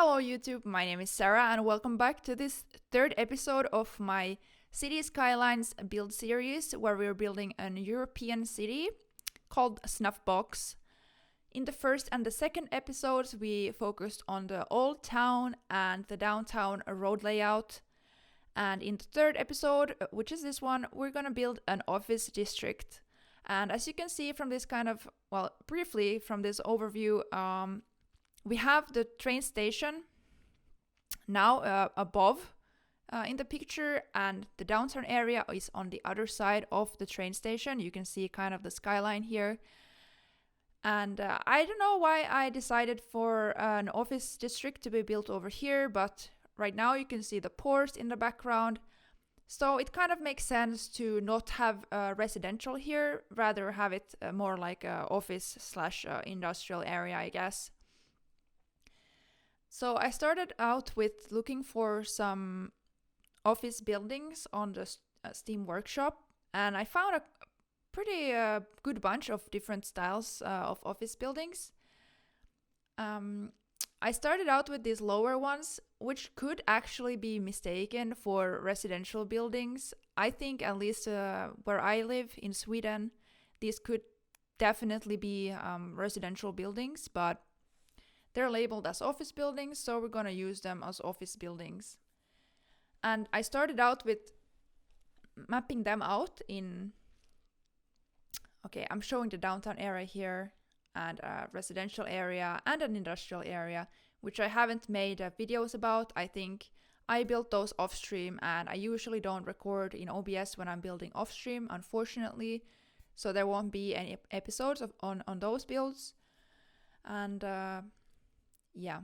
Hello YouTube, my name is Sarah and welcome back to this third episode of my City Skylines build series where we're building an European city called Snuffbox. In the first and the second episodes we focused on the old town and the downtown road layout. And in the third episode, which is this one, we're gonna build an office district. And as you can see from this briefly from this overview, we have the train station now above in the picture, and the downtown area is on the other side of the train station. You can see kind of the skyline here. And I don't know why I decided for an office district to be built over here, but right now you can see the port in the background. So it kind of makes sense to not have residential here, rather have it more like an office slash industrial area, I guess. So I started out with looking for some office buildings on the Steam Workshop, and I found a pretty good bunch of different styles of office buildings. I started out with these lower ones, which could actually be mistaken for residential buildings. I think at least where I live in Sweden, these could definitely be residential buildings, but they're labeled as office buildings, so we're gonna use them as office buildings. And I started out with mapping them out in... Okay, I'm showing the downtown area here, and a residential area and an industrial area, which I haven't made videos about. I think I built those off stream, and I usually don't record in OBS when I'm building off stream, unfortunately, so there won't be any episodes on those builds. And yeah.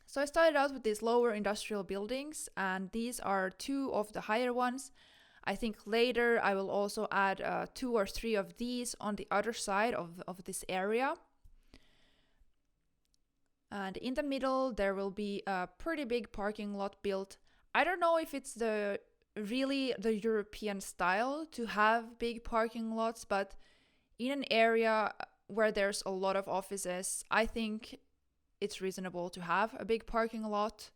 So I started out with these lower industrial buildings, and these are two of the higher ones. I think later I will also add 2 or 3 of these on the other side of this area. And in the middle there will be a pretty big parking lot built. I don't know if it's really the European style to have big parking lots, but in an area where there's a lot of offices, I think it's reasonable to have a big parking lot.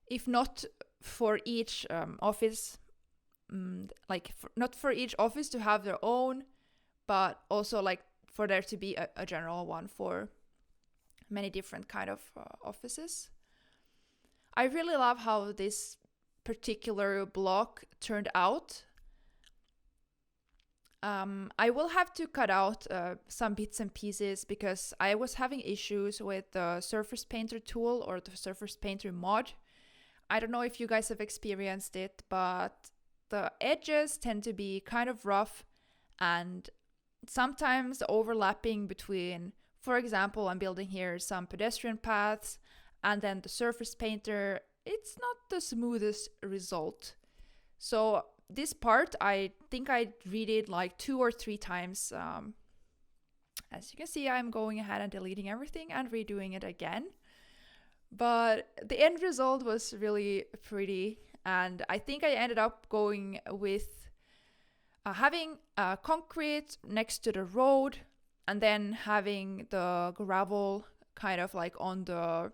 If not for each office, not for each office to have their own, but also like for there to be a general one for many different kind of offices. I really love how this particular block turned out. I will have to cut out some bits and pieces because I was having issues with the Surface Painter tool or the Surface Painter mod. I don't know if you guys have experienced it, but the edges tend to be kind of rough, and sometimes the overlapping between, for example, I'm building here some pedestrian paths, and then the Surface Painter, it's not the smoothest result. So this part, I think I redid like 2 or 3 times. As you can see, I'm going ahead and deleting everything and redoing it again. But the end result was really pretty, and I think I ended up going with having concrete next to the road, and then having the gravel kind of like on the...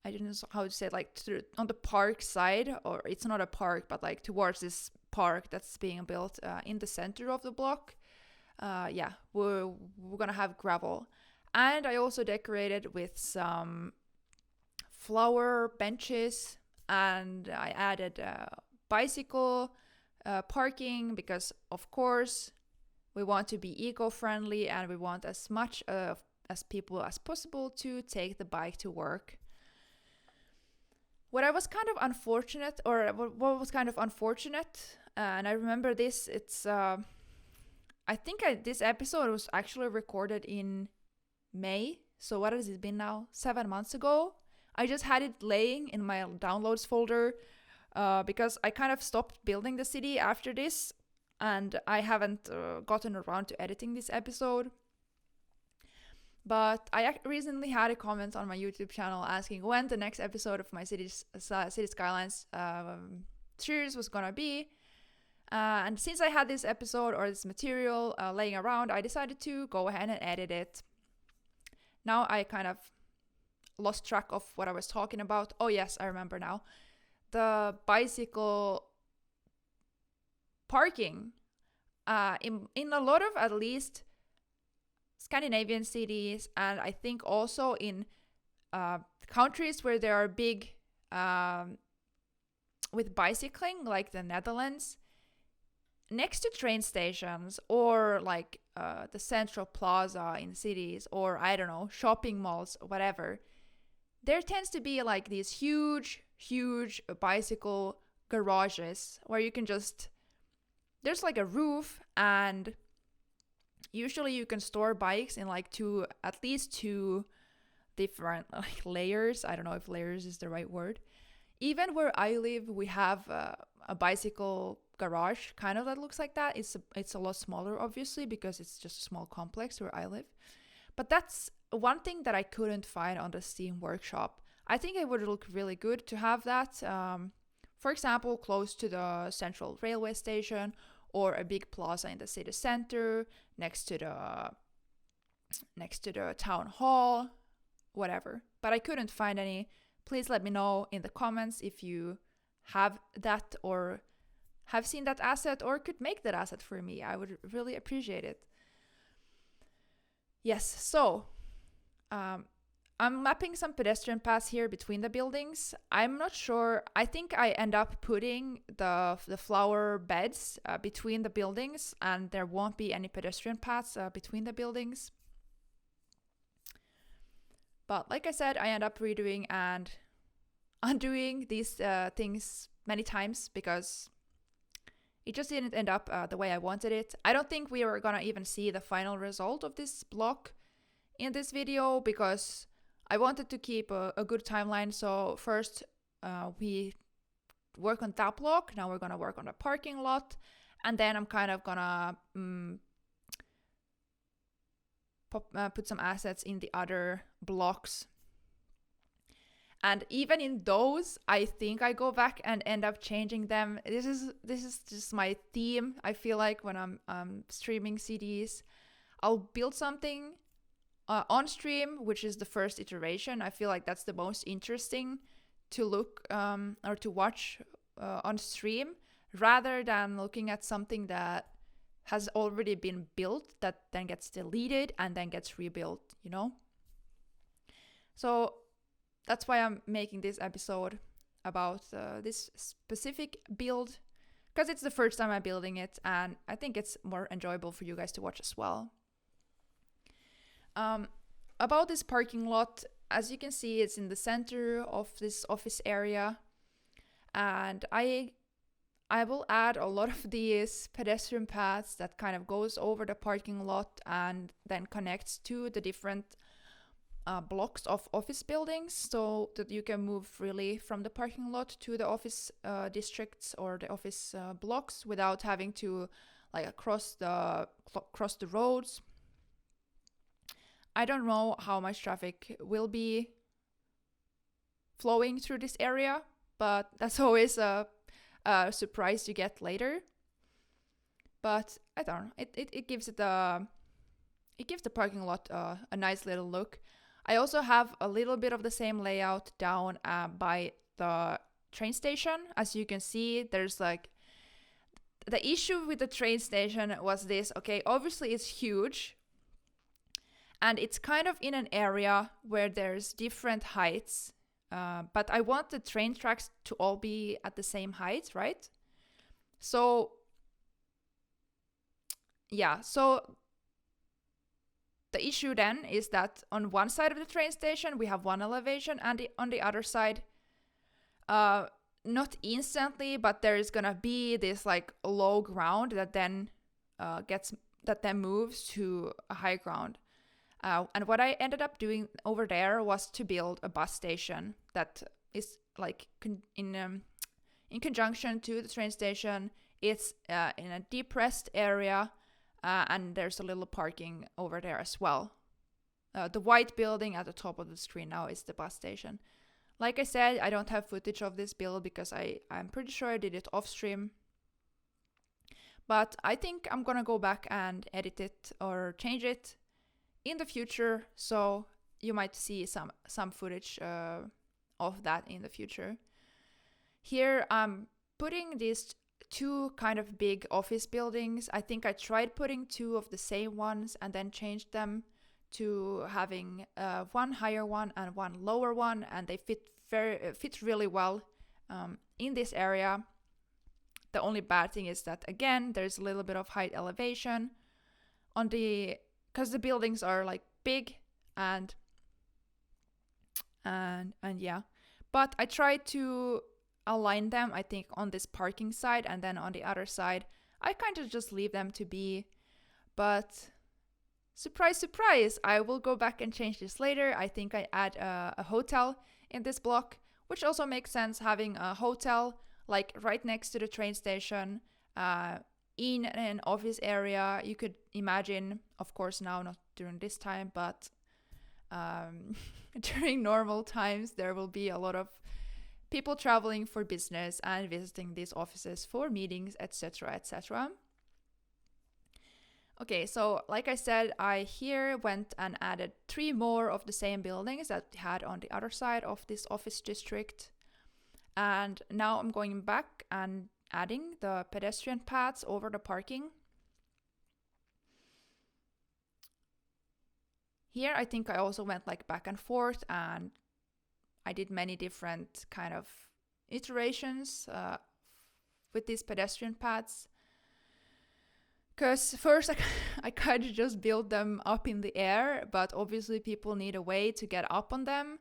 I don't know how to say it, like on the park side, or it's not a park, but like towards this park that's being built in the center of the block. We're gonna have gravel. And I also decorated with some flower benches, and I added bicycle parking because, of course, we want to be eco-friendly and we want as much as people as possible to take the bike to work. What was kind of unfortunate, and I remember this, it's, I think this episode was actually recorded in May, so what has it been now? 7 months ago? I just had it laying in my downloads folder because I kind of stopped building the city after this, and I haven't gotten around to editing this episode. But I recently had a comment on my YouTube channel asking when the next episode of my City Skylines series was gonna be. And since I had this episode or this material laying around, I decided to go ahead and edit it. Now I kind of lost track of what I was talking about. Oh yes, I remember now. The bicycle parking. In a lot of, at least, Scandinavian cities, and I think also in countries where there are big with bicycling, like the Netherlands, next to train stations or like the central plaza in cities, or I don't know, shopping malls, whatever, there tends to be like these huge bicycle garages where you can just, there's like a roof, and usually you can store bikes in like at least two different like layers. I don't know if layers is the right word. Even where I live, we have a bicycle garage kind of that looks like that. It's a lot smaller, obviously, because it's just a small complex where I live. But that's one thing that I couldn't find on the Steam Workshop. I think it would look really good to have that, for example, close to the central railway station, or a big plaza in the city center, next to the town hall, whatever. But I couldn't find any. Please let me know in the comments if you have that or have seen that asset or could make that asset for me. I would really appreciate it. Yes, so I'm mapping some pedestrian paths here between the buildings. I'm not sure. I think I end up putting the flower beds between the buildings, and there won't be any pedestrian paths between the buildings. But like I said, I end up redoing and undoing these things many times because it just didn't end up the way I wanted it. I don't think we are gonna even see the final result of this block in this video because I wanted to keep a good timeline. So first we work on that block. Now we're gonna work on the parking lot, and then I'm kind of gonna put some assets in the other blocks. And even in those, I think I go back and end up changing them. This is just my theme. I feel like when I'm streaming CDs, I'll build something on stream, which is the first iteration. I feel like that's the most interesting to look or to watch on stream, rather than looking at something that has already been built that then gets deleted and then gets rebuilt, you know? So that's why I'm making this episode about this specific build, because it's the first time I'm building it, and I think it's more enjoyable for you guys to watch as well. About this parking lot, as you can see, it's in the center of this office area, and I will add a lot of these pedestrian paths that kind of goes over the parking lot and then connects to the different blocks of office buildings, so that you can move freely from the parking lot to the office districts or the office blocks without having to like cross the roads. I don't know how much traffic will be flowing through this area, but that's always a surprise you get later. But I don't know. It gives the parking lot a nice little look. I also have a little bit of the same layout down by the train station. As you can see, there's like the issue with the train station was this. Okay, obviously it's huge, and it's kind of in an area where there's different heights. But I want the train tracks to all be at the same height, right? So, yeah, so the issue then is that on one side of the train station, we have one elevation, and on the other side, not instantly, but there is gonna be this like low ground that then moves to a high ground. And what I ended up doing over there was to build a bus station that is like in conjunction to the train station. It's in a depressed area, and there's a little parking over there as well. The white building at the top of the screen now is the bus station. Like I said, I don't have footage of this build because I'm pretty sure I did it off stream. But I think I'm gonna go back and edit it or change it in the future, so you might see some footage of that in the future. Here I'm putting these two kind of big office buildings. I think I tried putting two of the same ones and then changed them to having one higher one and one lower one, and they fit really well in this area. The only bad thing is that, again, there's a little bit of height elevation on because the buildings are like big and yeah. But I tried to align them, I think, on this parking side, and then on the other side I kind of just leave them to be. But surprise, surprise, I will go back and change this later. I think I add a hotel in this block, which also makes sense, having a hotel like right next to the train station in an office area. You could imagine, of course now not during this time, but during normal times there will be a lot of people traveling for business and visiting these offices for meetings, etc., etc. Okay, so like I said, I here went and added 3 more of the same buildings that we had on the other side of this office district. And now I'm going back and adding the pedestrian paths over the parking. Here I think I also went like back and forth, and I did many different kind of iterations with these pedestrian paths. Because first I kind of just built them up in the air, but obviously people need a way to get up on them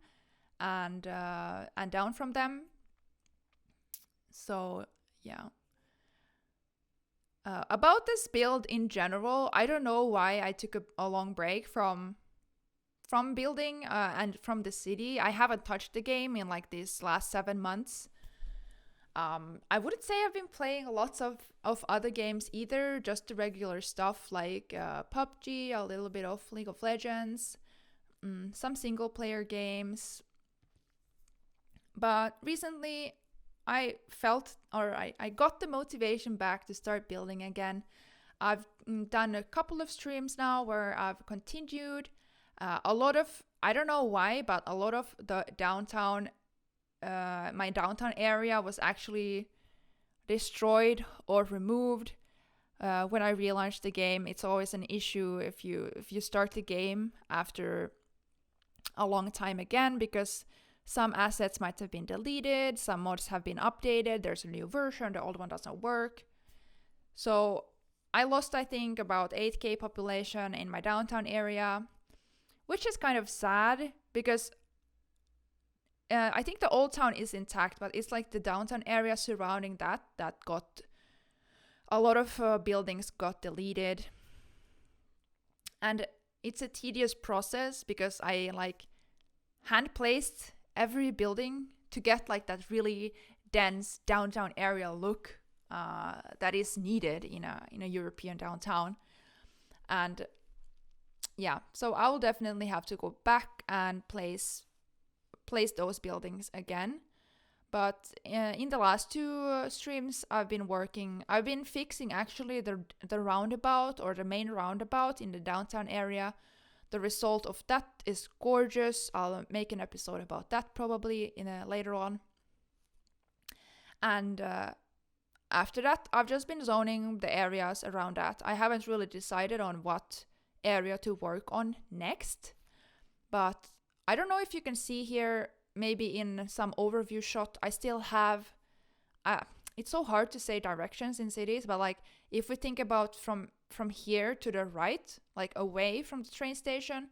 and down from them. So yeah. About this build in general, I don't know why I took a long break from building and from the city. I haven't touched the game in like these last 7 months. I wouldn't say I've been playing lots of other games either, just the regular stuff like PUBG, a little bit of League of Legends, some single player games. But recently I felt, or I got the motivation back to start building again. I've done a couple of streams now where I've continued. A lot of, I don't know why, but a lot of the downtown, my downtown area was actually destroyed or removed when I relaunched the game. It's always an issue if you start the game after a long time again, because some assets might have been deleted, some mods have been updated, there's a new version, the old one doesn't work. So I lost, I think, about 8k population in my downtown area, which is kind of sad because I think the old town is intact, but it's like the downtown area surrounding that got a lot of buildings got deleted. And it's a tedious process because I like hand placed every building to get like that really dense downtown area look that is needed in a European downtown. And yeah, so I will definitely have to go back and place those buildings again. But in the last 2 streams I've been fixing actually the roundabout, or the main roundabout in the downtown area. The result of that is gorgeous. I'll make an episode about that probably later on. And after that, I've just been zoning the areas around that. I haven't really decided on what area to work on next. But I don't know if you can see here, maybe in some overview shot, I still have... it's so hard to say directions in cities, but like if we think about from here to the right, like away from the train station,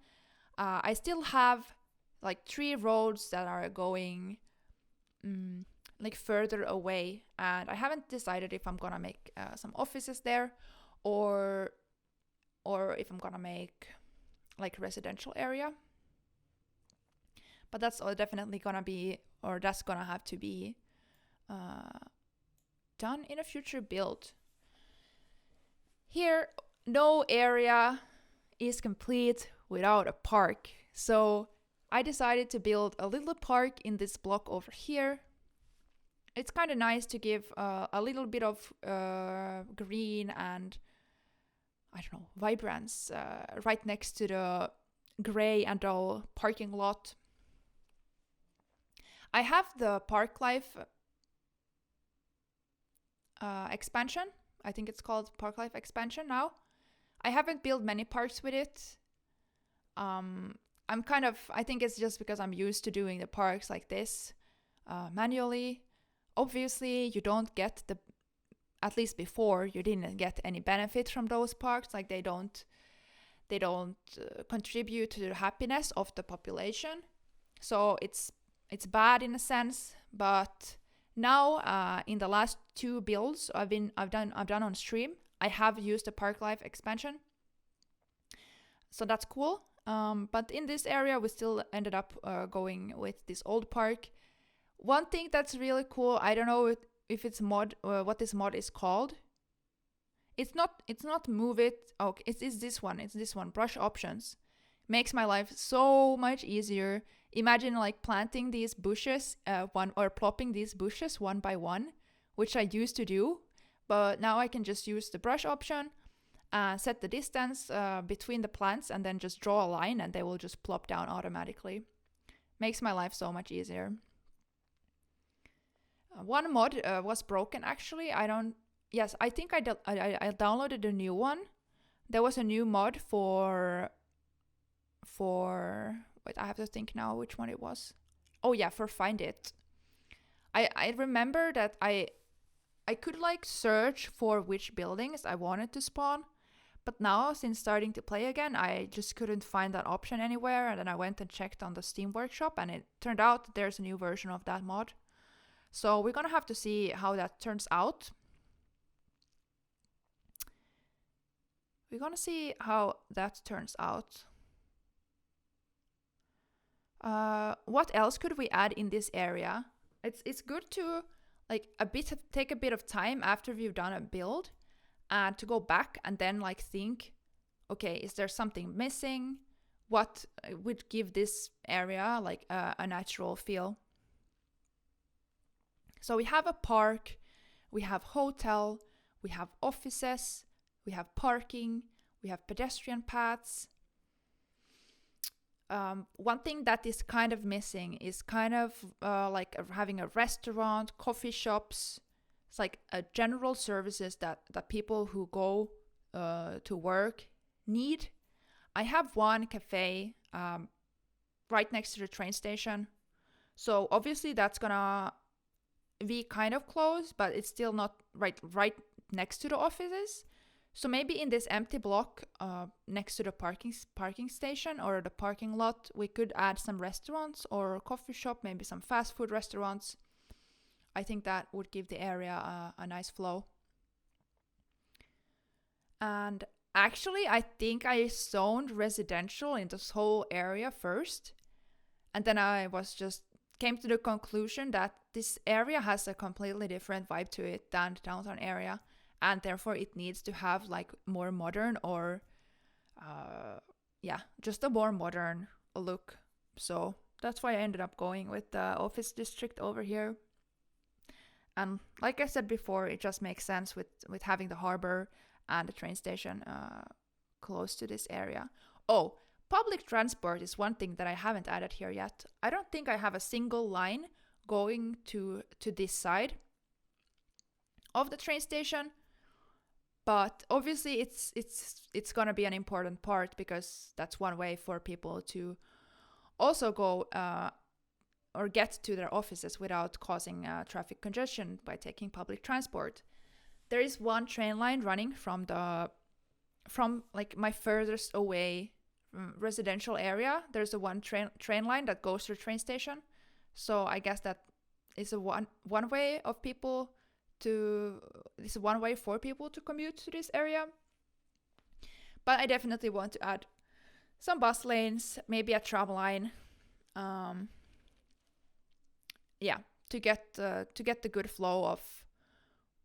I still have like 3 roads that are going like further away, and I haven't decided if I'm gonna make some offices there or if I'm gonna make like residential area. But that's definitely gonna be, or that's gonna have to be done in a future build. Here, no area is complete without a park. So I decided to build a little park in this block over here. It's kind of nice to give a little bit of green and, I don't know, vibrance right next to the gray and dull parking lot. I have the Park Life expansion. I think it's called Park Life expansion now. I haven't built many parks with it. I think it's just because I'm used to doing the parks like this manually. Obviously, you don't get at least before, you didn't get any benefit from those parks. Like they don't contribute to the happiness of the population. So it's bad in a sense, but now in the last 2 builds I've done on stream, I have used the Park Life expansion. So that's cool. But in this area, we still ended up going with this old park. One thing that's really cool, I don't know if it's mod, what this mod is called. It's not move it. Oh, it's this one. It's this one. Brush options makes my life so much easier. Imagine like planting these bushes plopping these bushes one by one, which I used to do, but now I can just use the brush option. Set the distance between the plants and then just draw a line and they will just plop down automatically. Makes my life so much easier. One mod was broken actually. I think I downloaded a new one. There was a new mod for wait, I have to think now which one it was. Oh yeah, for Find It. I remember that I could like search for which buildings I wanted to spawn. But now, since starting to play again, I just couldn't find that option anywhere. And then I went and checked on the Steam Workshop, and it turned out that there's a new version of that mod. So we're gonna have to see how that turns out. What else could we add in this area? It's good to take a bit of time after we've done a build. And to go back and then like think, okay, is there something missing? What would give this area like a natural feel? So we have a park, we have hotel, we have offices, we have parking, we have pedestrian paths. One thing that is kind of missing is kind of having a restaurant, coffee shops. It's like general services that people who go to work need. I have one cafe right next to the train station. So obviously that's gonna be kind of close, but it's still not right next to the offices. So maybe in this empty block next to the parking station or the parking lot, we could add some restaurants or a coffee shop, maybe some fast food restaurants. I think that would give the area a nice flow. And actually, I think I zoned residential in this whole area first. And then I came to the conclusion that this area has a completely different vibe to it than the downtown area. And therefore it needs to have like more modern or, just a more modern look. So that's why I ended up going with the office district over here. And like I said before, it just makes sense with having the harbor and the train station close to this area. Oh, public transport is one thing that I haven't added here yet. I don't think I have a single line going to this side of the train station. But obviously it's gonna be an important part because that's one way for people to also go or get to their offices without causing traffic congestion by taking public transport. There is one train line running from like my furthest away residential area. There's a one train line that goes to the train station. So I guess that is one way for people to commute to this area. But I definitely want to add some bus lanes, maybe a tram line. To get the good flow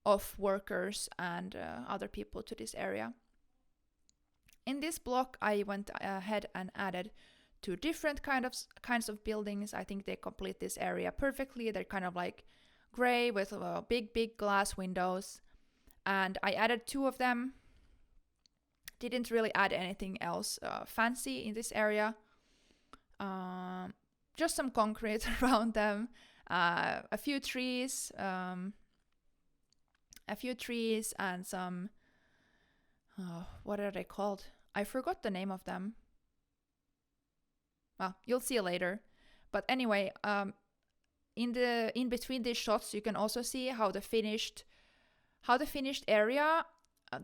of workers and other people to this area. In this block, I went ahead and added 2 different kinds of buildings. I think they complete this area perfectly. They're kind of like gray with big glass windows, and I added 2 of them. Didn't really add anything else fancy in this area. just some concrete around them, a few trees and some, what are they called? I forgot the name of them. Well, you'll see later. But anyway, in between these shots, you can also see how the finished area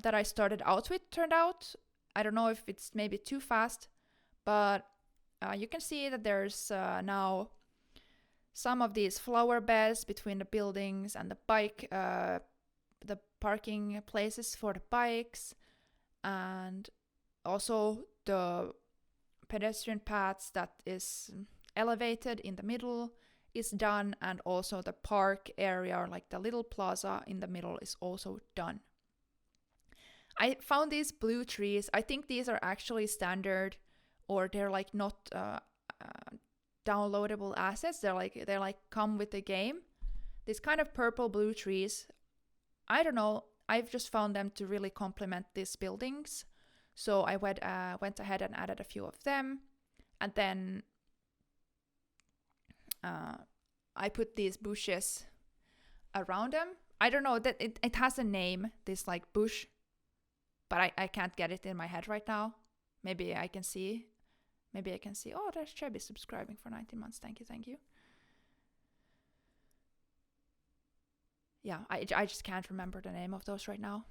that I started out with turned out. I don't know if it's maybe too fast, but you can see that there's now some of these flower beds between the buildings and the parking places for the bikes, and also the pedestrian paths that is elevated in the middle is done, and also the park area, or like the little plaza in the middle, is also done. I found these blue trees. I think these are actually standard, or they're like not downloadable assets. They're like come with the game. These kind of purple blue trees, I don't know, I've just found them to really complement these buildings. So I went ahead and added a few of them, and then I put these bushes around them. I don't know, that it has a name, this like bush, but I can't get it in my head right now. Maybe I can see. Oh, there's Chebby subscribing for 19 months. Thank you. Yeah, I just can't remember the name of those right now.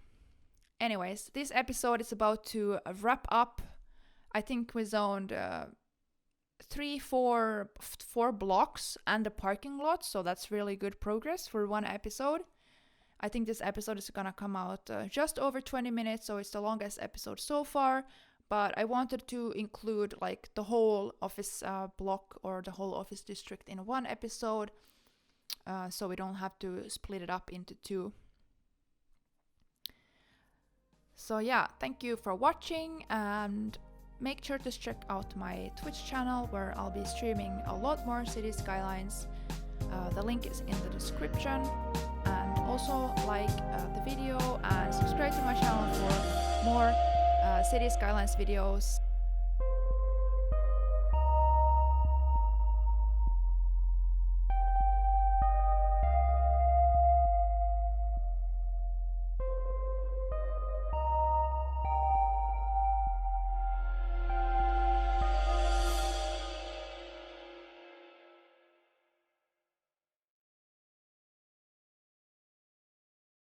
Anyways, this episode is about to wrap up. I think we zoned 4 blocks and the parking lot, so that's really good progress for one episode. I think this episode is gonna come out just over 20 minutes, so it's the longest episode so far. But I wanted to include like the whole office block or the whole office district in one episode, so we don't have to split it up into two. So yeah, thank you for watching, and make sure to check out my Twitch channel where I'll be streaming a lot more City Skylines. The link is in the description, and also like the video and subscribe to my channel for more City Skylines videos.